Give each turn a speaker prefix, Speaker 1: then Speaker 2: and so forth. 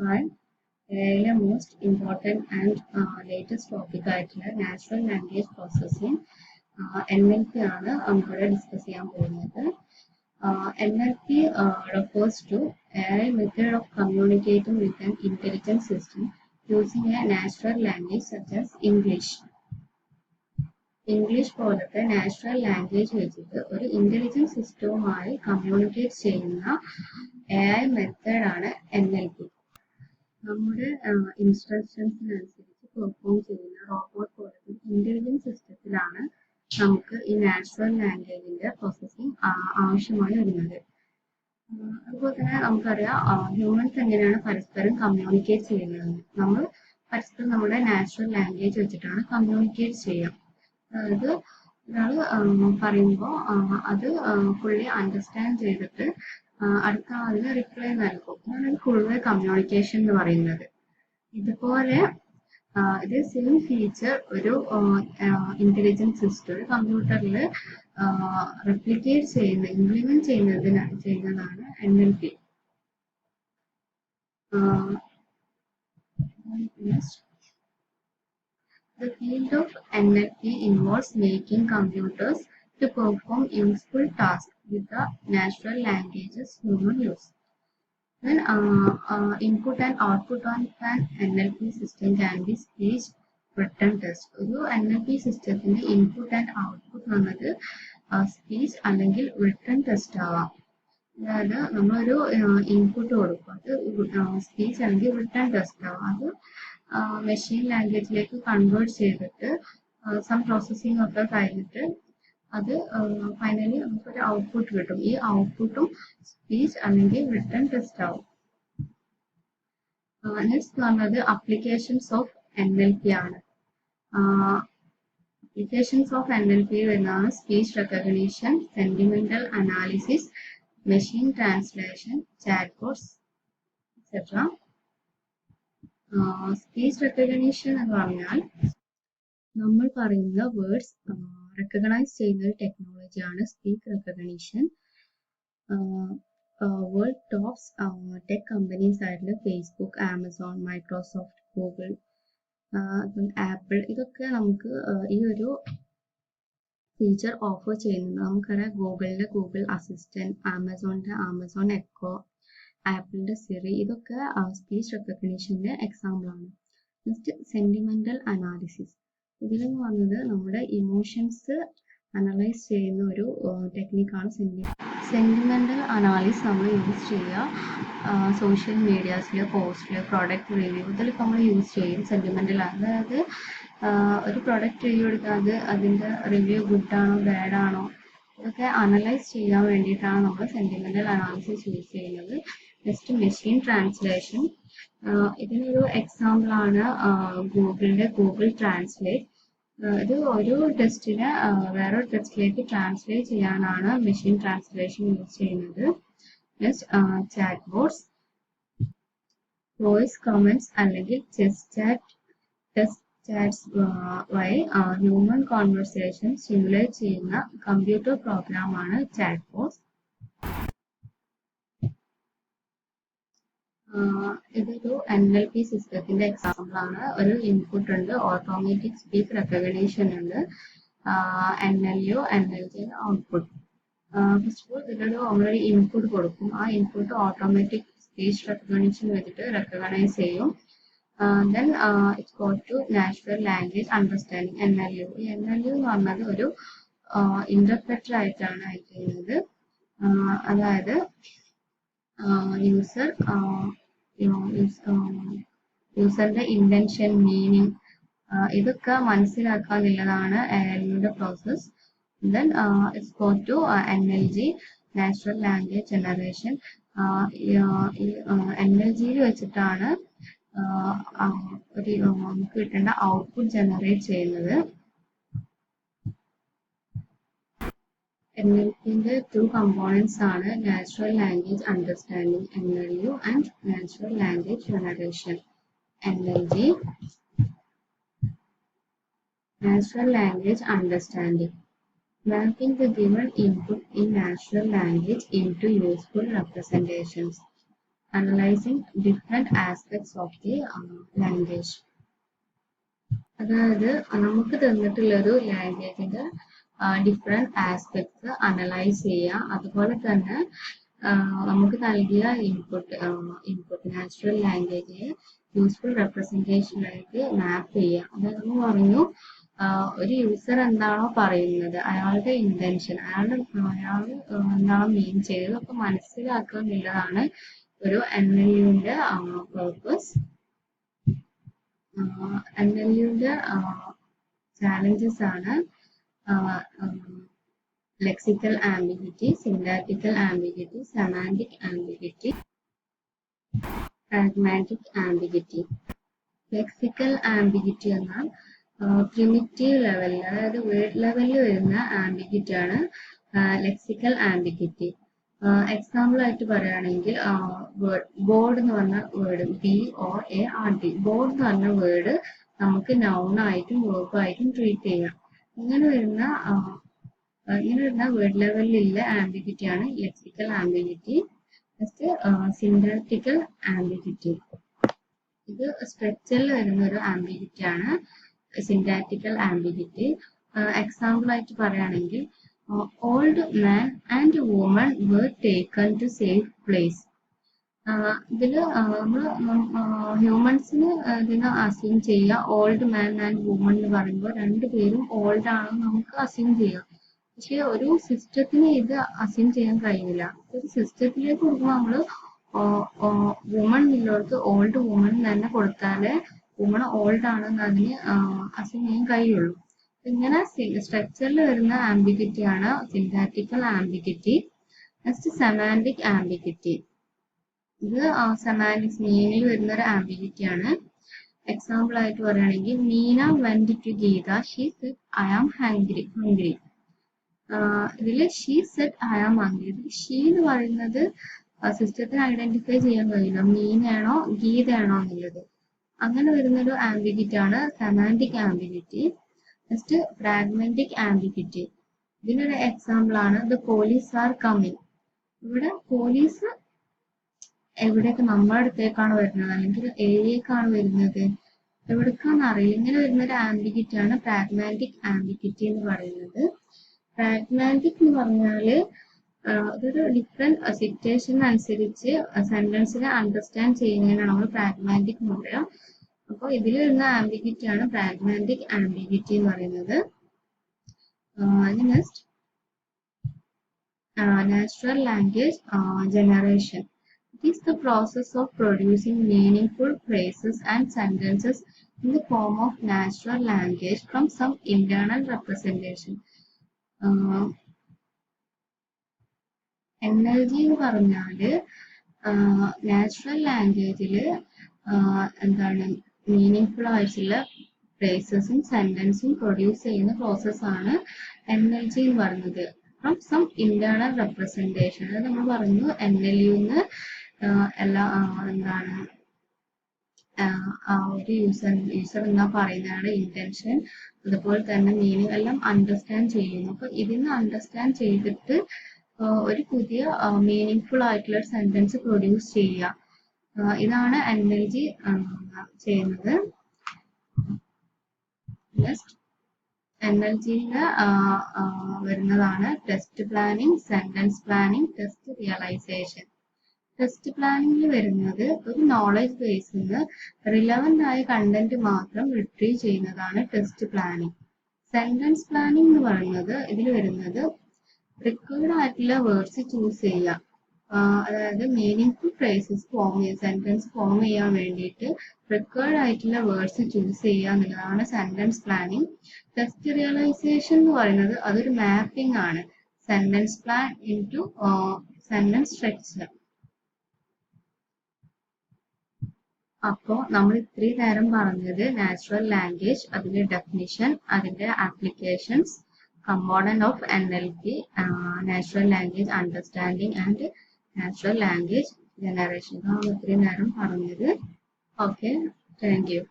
Speaker 1: നമസ്കാരം. AI most important and latest topic ആയിട്ടുള്ള natural language processing NLP ആണ് നമ്മളിവിടെ ഡിസ്കസ് ചെയ്യാൻ പോകുന്നത്. NLP refers to AI method of communicating with an intelligent system using a natural language such as English. English പോലത്തെ natural language വെച്ചിട്ട് ഒരു intelligent സിസ്റ്റവുമായി communicate ചെയ്യുന്ന AI മെത്തേഡാണ് NLP. നമ്മുടെ ഇൻസ്ട്രക്ഷൻസിനനുസരിച്ച് പെർഫോം ചെയ്യുന്ന റോബോട്ട് പോലത്തെ ഇൻ്റലിജൻറ്റ് സിസ്റ്റത്തിലാണ് നമുക്ക് ഈ നാച്ചുറൽ ലാംഗ്വേജിൻ്റെ പ്രോസസ്സിംഗ് ആവശ്യമായി വരുന്നത്. അതുപോലെ തന്നെ നമുക്കറിയാം ഹ്യൂമൻസ് എങ്ങനെയാണ് പരസ്പരം കമ്മ്യൂണിക്കേറ്റ് ചെയ്യുന്നത്. നമ്മൾ പരസ്പരം നമ്മുടെ നാച്ചുറൽ ലാംഗ്വേജ് വെച്ചിട്ടാണ് കമ്മ്യൂണിക്കേറ്റ് ചെയ്യുക. അതായത് ഒരാൾ പറയുമ്പോൾ അത് ഫുള്ളി അണ്ടർസ്റ്റാൻഡ് ചെയ്തിട്ട് അടുത്ത ആളിന് റിപ്ലൈ നൽകും. അതാണ് ഫുൾ കമ്മ്യൂണിക്കേഷൻ എന്ന് പറയുന്നത്. ഇതുപോലെ ഇത് സെയിം ഫീച്ചർ ഒരു ഇൻ്റലിജൻറ്റ് സിസ്റ്റം ഒരു കമ്പ്യൂട്ടറിൽ റെപ്ലിക്കേറ്റ് ഇംപ്ലിമെൻറ്റ് ചെയ്യുന്നതാണ് NLP. The field of NLP involves making computers to perform useful tasks with the natural languages human use. Then input and output on an NLP system can be speech, written test. ഒരു NLP സിസ്റ്റത്തിന്റെ input and output എന്നത് speech അല്ലെങ്കിൽ written test ആവാം. അതായത് നമ്മളൊരു input കൊടുക്കും, അത് speech അല്ലെങ്കിൽ റിട്ടൺ ടെസ്റ്റ് ആവാം. അത് മെഷീൻ ലാംഗ്വേജിലേക്ക് കൺവേർട്ട് ചെയ്തിട്ട് സം പ്രോസസ്സിംഗ് ഒക്കെ കഴിഞ്ഞിട്ട് അത് ഫൈനലി നമുക്കൊരു ഔട്ട്പുട്ട് കിട്ടും. ഈ ഔട്ട്പുട്ടും സ്പീച്ച് അല്ലെങ്കിൽ റിട്ടൺ ടെസ്റ്റ് ആവും. നെക്സ്റ്റ് പറഞ്ഞത് അപ്ലിക്കേഷൻസ് ഓഫ് NLP ആണ്. അപ്ലിക്കേഷൻസ് ഓഫ് NLP വരുന്നതാണ് speech recognition, sentimental analysis, machine translation, chatbots etcetera. Speech recognition എന്ന് പറഞ്ഞാൽ നമ്മൾ പറയുന്ന വേർഡ്സ് റെക്കഗ്നൈസ് ചെയ്യുന്ന ഒരു ടെക്നോളജിയാണ് speech recognition. World tops tech companies ആയിട്ടുള്ള Facebook, Amazon, Microsoft, Google, Apple ഇതൊക്കെ നമുക്ക് ഈ ഒരു ഫീച്ചർ ഓഫർ ചെയ്യുന്നുണ്ട്. നമുക്കറിയാം ഗൂഗിളിൻ്റെ ഗൂഗിൾ അസിസ്റ്റൻറ്റ്, ആമസോണിൻ്റെ ആമസോൺ എക്കോ, ആപ്പിളിൻ്റെ സിറി ഇതൊക്കെ സ്പീച്ച് റെക്കഗ്നീഷൻ്റെ എക്സാമ്പിളാണ്. Next sentimental analysis. ഇതിലെന്ന് പറഞ്ഞത് നമ്മുടെ ഇമോഷൻസ് അനലൈസ് ചെയ്യുന്ന ഒരു ടെക്നിക്കാണ് സെൻറ്റിമെൻ്റൽ അനാലിസിസ് നമ്മൾ യൂസ് ചെയ്യുക സോഷ്യൽ മീഡിയാസിൽ, പോസ്റ്റിൽ, പ്രോഡക്റ്റ് റിവ്യൂ ഇതിലൊക്കെ നമ്മൾ യൂസ് ചെയ്യും സെൻറ്റിമെൻ്റൽ. അതായത് ഒരു പ്രോഡക്റ്റ് റിവ്യൂ എടുക്കാതെ അതിൻ്റെ റിവ്യൂ ഗുഡാണോ ബാഡാണോ ഇതൊക്കെ അനലൈസ് ചെയ്യാൻ വേണ്ടിയിട്ടാണ് നമ്മൾ സെൻറ്റിമെൻ്റൽ അനാലിസിസ് യൂസ് ചെയ്യുന്നത്. Next machine translation. ഇതിനൊരു എക്സാമ്പിളാണ് ഗൂഗിളിൻ്റെ ഗൂഗിൾ ട്രാൻസ്ലേറ്റ്. ഇത് ഒരു ടെസ്റ്റിനെ വേറൊരു ടെസ്റ്റിലേക്ക് ട്രാൻസ്ലേറ്റ് ചെയ്യാനാണ് മെഷീൻ ട്രാൻസ്ലേഷൻ യൂസ് ചെയ്യുന്നത്. നെക്സ്റ്റ് ചാറ്റ്ബോട്ട്സ്. വോയിസ് കമൻറ്റ്സ് അല്ലെങ്കിൽ ടെസ്റ്റ് ചാറ്റ്സ് വഴി ഹ്യൂമൻ കോൺവെർസേഷൻ സിമുലേറ്റ് ചെയ്യുന്ന കമ്പ്യൂട്ടർ പ്രോഗ്രാമാണ് ചാറ്റ്ബോട്ട്സ്. ഇതൊരു NLP സിസ്റ്റത്തിന്റെ എക്സാമ്പിളാണ്. ഒരു ഇൻപുട്ട് ഉണ്ട്, ഓട്ടോമാറ്റിക് സ്പീച്ച് റെക്കഗ്നീഷൻ ഉണ്ട്, NLU, NLG output. First of all നമ്മളൊരു ഇൻപുട്ട് കൊടുക്കും. ആ ഇൻപുട്ട് ഓട്ടോമാറ്റിക് സ്പീച്ച് റെക്കഗ്നീഷൻ വെച്ചിട്ട് റെക്കഗ്നൈസ് ചെയ്യും. Then it's go to natural language understanding NLU. ഈ NLU എന്ന് പറഞ്ഞത് ഒരു ഇന്റർപ്രറ്റർ ആയിട്ടാണ് ആക്ട് ചെയ്യുന്നത്. അതായത് യൂസറിന്റെ ഇന്റൻഷൻ, മീനിങ് ഇതൊക്കെ മനസ്സിലാക്കാന്നുള്ളതാണ് NLUയുടെ process. Then it's go to NLG, natural language generation. NLGയിൽ വെച്ചിട്ടാണ് നമുക്ക് കിട്ടേണ്ട ഔട്ട്പുട്ട് ജനറേറ്റ് ചെയ്യുന്നത്. NLPന്റെ two components ആണ് natural language understanding NLU and natural language generation NLG. Natural language understanding. Mapping the given input in natural language into useful representations. analyzing different aspects of the language. അതായത് നമുക്ക് തന്നിട്ടുള്ളൊരു ലാംഗ്വേജിന്റെ different aspects analyse ചെയ്യുക, അതുപോലെ തന്നെ നമുക്ക് നൽകിയ input natural ലാംഗ്വേജിനെ useful റെപ്രസെന്റേഷനിലേക്ക് മാപ്പ് ചെയ്യുക. അതായത് നമ്മൾ പറഞ്ഞു ഒരു യൂസർ എന്താണോ പറയുന്നത്, അയാളുടെ ഇന്റൻഷൻ, അയാൾ എന്താണോ മീൻ ചെയ്തത് ഒക്കെ മനസ്സിലാക്കുക എന്നുള്ളതാണ് ഒരു NLUന്റെ പേർപ്പസ്. NLUന്റെ ചാലഞ്ചസ് ആണ് lexical ambiguity, syntactical ambiguity, semantic ambiguity, pragmatic ambiguity. Lexical ambiguity എന്നാൽ പ്രിമിറ്റീവ് ലെവലിൽ, അതായത് വേർഡ് ലെവലിൽ വരുന്ന ആംബിഗിറ്റി ആണ് ലെക്സിക്കൽ ആംബിഗിറ്റി. എക്സാമ്പിൾ ആയിട്ട് പറയുകയാണെങ്കിൽ ബോർഡ് എന്ന് പറഞ്ഞ വേർഡ്, BOARD, ബോർഡ് എന്ന് പറഞ്ഞ വേർഡ് നമുക്ക് നൗൺ ആയിട്ടും വേർബ് ആയിട്ടും ട്രീറ്റ് ചെയ്യാം. ഇങ്ങനെ വരുന്ന വേർഡ് ലെവലിലുള്ള ആംബിഗിറ്റി ആണ് lexical ambiguity. Next syntactical ambiguity. ഇത് സ്ട്രക്ചറിൽ വരുന്ന ഒരു ആംബിഗിറ്റി ആണ് സിന്റാക്റ്റിക്കൽ ആംബിഗിറ്റി. എക്സാമ്പിൾ ആയിട്ട് പറയുകയാണെങ്കിൽ old man and woman were taken to safe place. ഇതിൽ നമ്മൾ ഹ്യൂമൻസിന് ഇതിനെ അസ്യൂം ചെയ്യുക. ഓൾഡ് മാൻ ആൻഡ് വുമൺ എന്ന് പറയുമ്പോൾ രണ്ടുപേരും ഓൾഡ് ആണെന്ന് നമുക്ക് അസ്യൂം ചെയ്യാം. പക്ഷെ ഒരു സിസ്റ്റത്തിന് ഇത് അസ്യൂം ചെയ്യാൻ കഴിയില്ല. ഒരു സിസ്റ്റത്തിലേക്ക് കൊടുക്കുമ്പോൾ നമ്മൾ വുമൺ എന്നുള്ളവർക്ക് ഓൾഡ് വുമൺ തന്നെ കൊടുത്താലേ വുമൺ ഓൾഡ് ആണെന്ന് അതിന് അസ്യൂം ചെയ്യാൻ കഴിയുള്ളൂ. ഇങ്ങനെ സ്ട്രക്ചറിൽ വരുന്ന ആംബിഗിറ്റി ആണ് syntactical ambiguity. Next semantic ambiguity. ഇത് സെമാൻറ്റിക്സ് മീനിൽ വരുന്ന ഒരു ആംബിഗിറ്റി ആണ്. എക്സാമ്പിൾ ആയിട്ട് പറയുകയാണെങ്കിൽ Meena went to Geetha, she said I am hungry. ഇതിൽ she said I am hungry. ഇതിൽ ഷീ എന്ന് പറയുന്നത് സിസ്റ്റത്തിന് ഐഡന്റിഫൈ ചെയ്യാൻ കഴിയില്ല, മീനാണോ ഗീതയാണോ എന്നുള്ളത്. അങ്ങനെ വരുന്നൊരു ആംബിഗിറ്റി ആണ് semantic ambiguity. Next pragmatic ambiguity. ഇതിനൊരു എക്സാമ്പിൾ ആണ് ദ പോലീസ് ആർ കമ്മിങ്. ഇവിടെ പോലീസ് എവിടേക്ക്, നമ്മുടെ അടുത്തേക്കാണ് വരുന്നത് അല്ലെങ്കിൽ ഏരിയക്കാണ് വരുന്നത്, എവിടേക്കാന്ന് അറിയില്ല. ഇങ്ങനെ വരുന്നൊരു ആംബിഗിറ്റി ആണ് പ്രാഗ്മാറ്റിക് ആംബിഗിറ്റി എന്ന് പറയുന്നത്. പ്രാഗ്മാറ്റിക് എന്ന് പറഞ്ഞാല് ഇതൊരു ഡിഫറെന്റ് സിറ്റുവേഷൻ അനുസരിച്ച് സെന്റൻസിനെ അണ്ടർസ്റ്റാൻഡ് ചെയ്യുന്നതിനാണ് നമ്മൾ പ്രാഗ്മാറ്റിക് എന്ന് പറയാം. അപ്പോൾ ഇതിൽ വരുന്ന ആംബിഗിറ്റി ആണ് പ്രാഗ്മാറ്റിക് ആംബിഗിറ്റി എന്ന് പറയുന്നത്. Next natural language generation. It is the process of producing meaningful phrases and sentences in the form of natural language from some internal representation. NLG എന്ന് പറഞ്ഞാല് നാച്ചുറൽ ലാംഗ്വേജിൽ എന്താണ് മീനിങ്ഫുൾ ആയിട്ടുള്ള ഫ്രേസസും സെന്റൻസും പ്രൊഡ്യൂസ് ചെയ്യുന്ന പ്രോസസ്സാണ് NLG എന്ന് പറയുന്നത്. From some internal representation. അത് നമ്മൾ പറഞ്ഞു NLUന്ന് എല്ലാ എന്താണ് ഒരു യൂസർ എന്നാ പറയുന്നതാണ് ഇന്റൻഷൻ, അതുപോലെ തന്നെ മീനിങ് എല്ലാം അണ്ടർസ്റ്റാൻഡ് ചെയ്യുന്നു. അപ്പൊ ഇതിന്ന് അണ്ടർസ്റ്റാൻഡ് ചെയ്തിട്ട് ഒരു പുതിയ മീനിങ്ഫുൾ ആയിട്ടുള്ള ഒരു സെന്റൻസ് പ്രൊഡ്യൂസ് ചെയ്യുക. ഇതാണ് NLG ചെയ്യുന്നത്. നെക്സ്റ്റ് NLGയില് വരുന്നതാണ് text planning, sentence planning, text realisation. Text പ്ലാനിങ്ങിൽ വരുന്നത് ഒരു നോളജ് ബേസിൽ നിന്ന് റിലവന്റ് ആയ കണ്ടന്റ് മാത്രം റിട്രീവ് ചെയ്യുന്നതാണ് ടെസ്റ്റ് പ്ലാനിങ്. സെന്റൻസ് പ്ലാനിങ് എന്ന് പറയുന്നത് ഇതിൽ വരുന്നത് റിക്വയർഡ് ആയിട്ടുള്ള വേർഡ്സ് ചൂസ് ചെയ്യുക. അതായത് മീനിങ്ഫുൾ ഫ്രേസസ് സെന്റൻസ് ഫോം ചെയ്യാൻ വേണ്ടിയിട്ട് റിക്വയർഡ് ആയിട്ടുള്ള വേർഡ്സ് ചൂസ് ചെയ്യുക എന്നുള്ളതാണ് സെന്റൻസ് പ്ലാനിങ്. ടെസ്റ്റ് റിയലൈസേഷൻ എന്ന് പറയുന്നത് അതൊരു മാപ്പിംഗ് ആണ്, sentence plan into sentence structure. അപ്പോൾ നമ്മൾ ഇത്രയും നേരം പറഞ്ഞത് നാച്ചുറൽ ലാംഗ്വേജ്, അതിന്റെ ഡെഫിനിഷൻ, അതിന്റെ applications, component of NLP, natural language understanding and natural language generation. ഇത്രയും നേരം പറഞ്ഞത്. Okay, thank you.